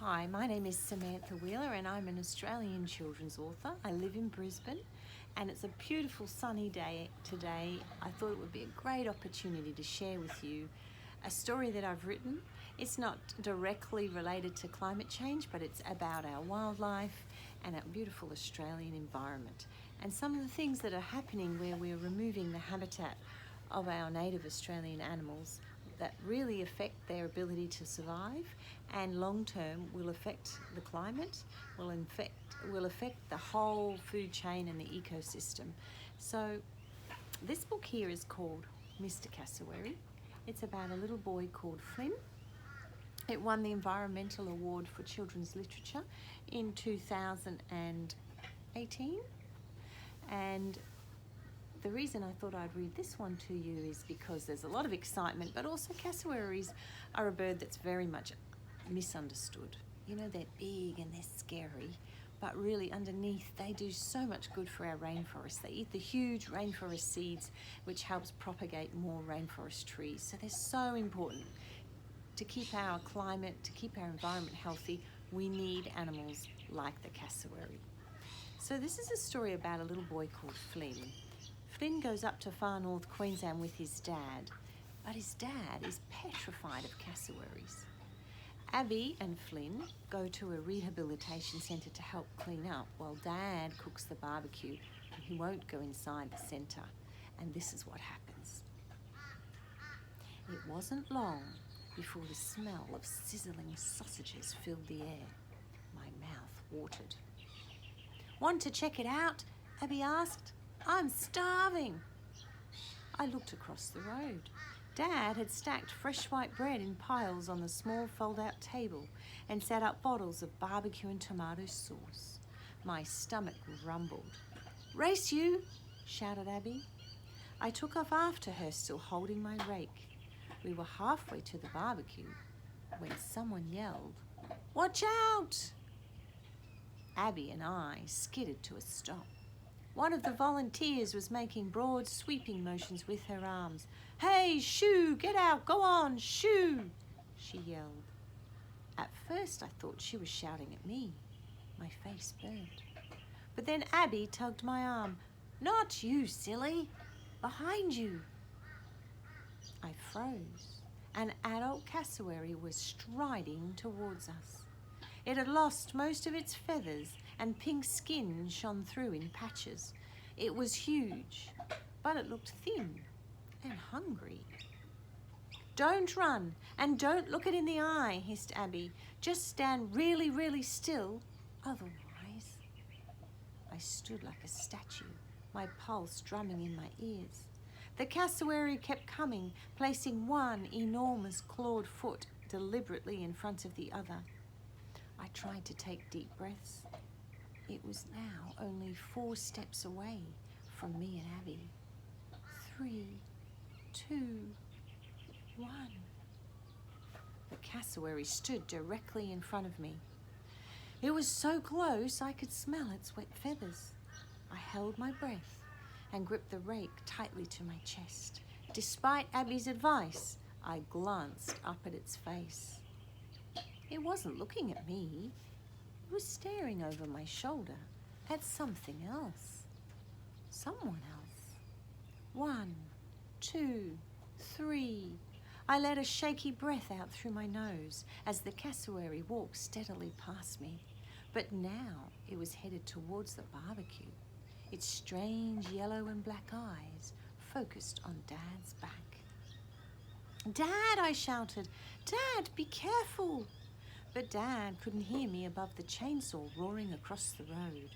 Hi, my name is Samantha Wheeler and I'm an Australian children's author. I live in Brisbane and it's a beautiful sunny day today. I thought it would be a great opportunity to share with you a story that I've written. It's not directly related to climate change, but it's about our wildlife and our beautiful Australian environment and some of the things that are happening where we're removing the habitat of our native Australian animals that really affect their ability to survive and long term will affect the climate, will affect the whole food chain and the ecosystem. So this book here is called Mister Cassowary. It's about a little boy called Flynn. It won the Environmental Award for Children's Literature in 2018, and the reason I thought I'd read this one to you is because there's a lot of excitement, but also cassowaries are a bird that's very much misunderstood. You know, they're big and they're scary, but really underneath they do so much good for our rainforests. They eat the huge rainforest seeds, which helps propagate more rainforest trees. So they're so important. To keep our climate, to keep our environment healthy, we need animals like the cassowary. So this is a story about a little boy called Flynn. Flynn goes up to far north Queensland with his dad, but his dad is petrified of cassowaries. Abby and Flynn go to a rehabilitation centre to help clean up while Dad cooks the barbecue and he won't go inside the centre. And this is what happens. It wasn't long before the smell of sizzling sausages filled the air. My mouth watered. "Want to check it out?" Abby asked. "I'm starving." I looked across the road. Dad had stacked fresh white bread in piles on the small fold-out table and set up bottles of barbecue and tomato sauce. My stomach rumbled. "Race you!" shouted Abby. I took off after her, still holding my rake. We were halfway to the barbecue when someone yelled, "Watch out!" Abby and I skidded to a stop. One of the volunteers was making broad, sweeping motions with her arms. "Hey, shoo, get out, go on, shoo!" she yelled. At first I thought she was shouting at me. My face burned. But then Abby tugged my arm. "Not you, silly! Behind you!" I froze. An adult cassowary was striding towards us. It had lost most of its feathers and pink skin shone through in patches. It was huge, but it looked thin and hungry. "Don't run and don't look it in the eye," hissed Abby. "Just stand really, really still, otherwise." I stood like a statue, my pulse drumming in my ears. The cassowary kept coming, placing one enormous clawed foot deliberately in front of the other. I tried to take deep breaths. It was now only 4 steps away from me and Abby. 3, 2, 1. The cassowary stood directly in front of me. It was so close I could smell its wet feathers. I held my breath and gripped the rake tightly to my chest. Despite Abby's advice, I glanced up at its face. It wasn't looking at me. It was staring over my shoulder at something else. Someone else. 1, 2, 3. I let a shaky breath out through my nose as the cassowary walked steadily past me. But now it was headed towards the barbecue. Its strange yellow and black eyes focused on Dad's back. "Dad!" I shouted. "Dad, be careful!" But Dad couldn't hear me above the chainsaw roaring across the road.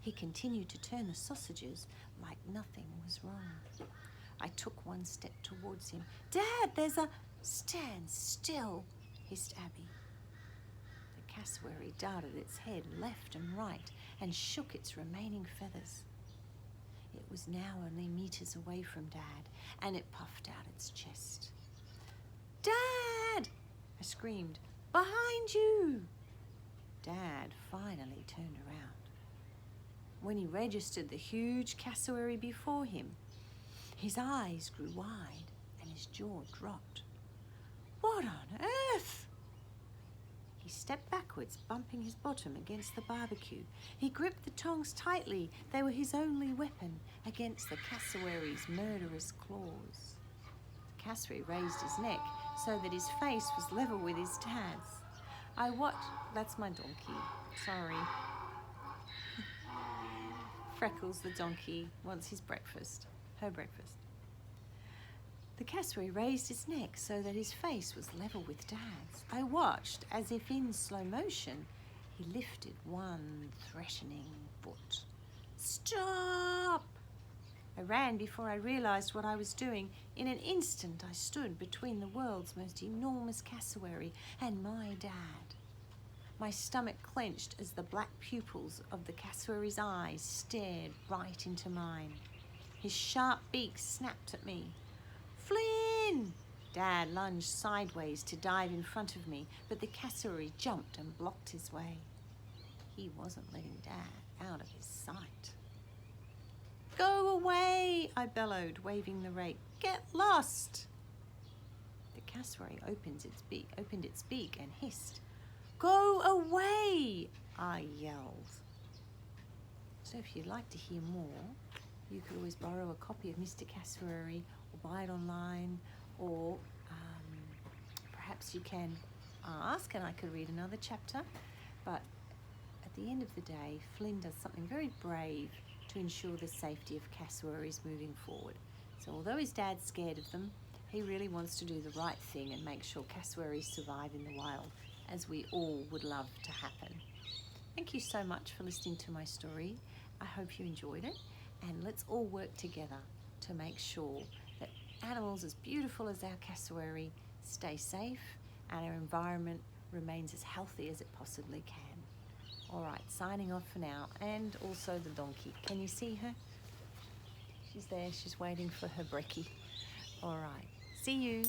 He continued to turn the sausages like nothing was wrong. I took 1 step towards him. "Dad, there's a—" "Stand still," hissed Abby. The cassowary darted its head left and right and shook its remaining feathers. It was now only meters away from Dad, and it puffed out its chest. "Dad!" I screamed. "Behind you!" Dad finally turned around. When he registered the huge cassowary before him, his eyes grew wide and his jaw dropped. "What on earth?" He stepped backwards, bumping his bottom against the barbecue. He gripped the tongs tightly. They were his only weapon against the cassowary's murderous claws. The cassowary raised his neck so that his face was level with his dad's. That's my donkey. Sorry. Freckles the donkey wants his breakfast, her breakfast. The cassowary raised his neck so that his face was level with Dad's. I watched as if in slow motion he lifted one threatening foot. Stop! I ran before I realised what I was doing. In an instant I stood between the world's most enormous cassowary and my dad. My stomach clenched as the black pupils of the cassowary's eyes stared right into mine. His sharp beak snapped at me. Flynn! Dad lunged sideways to dive in front of me, but the cassowary jumped and blocked his way. He wasn't letting Dad out of his sight. Go away, I bellowed, waving the rake. Get lost! The cassowary opened its beak and hissed. Go away, I yelled. So if you'd like to hear more, you could always borrow a copy of Mister Cassowary or buy it online, or perhaps you can ask and I could read another chapter. But at the end of the day, Flynn does something very brave to ensure the safety of cassowaries moving forward. So although his dad's scared of them, he really wants to do the right thing and make sure cassowaries survive in the wild, as we all would love to happen. Thank you so much for listening to my story. I hope you enjoyed it, and let's all work together to make sure that animals as beautiful as our cassowary stay safe and our environment remains as healthy as it possibly can. All right, signing off for now, and also the donkey. Can you see her? She's there, she's waiting for her brekkie. All right, see you.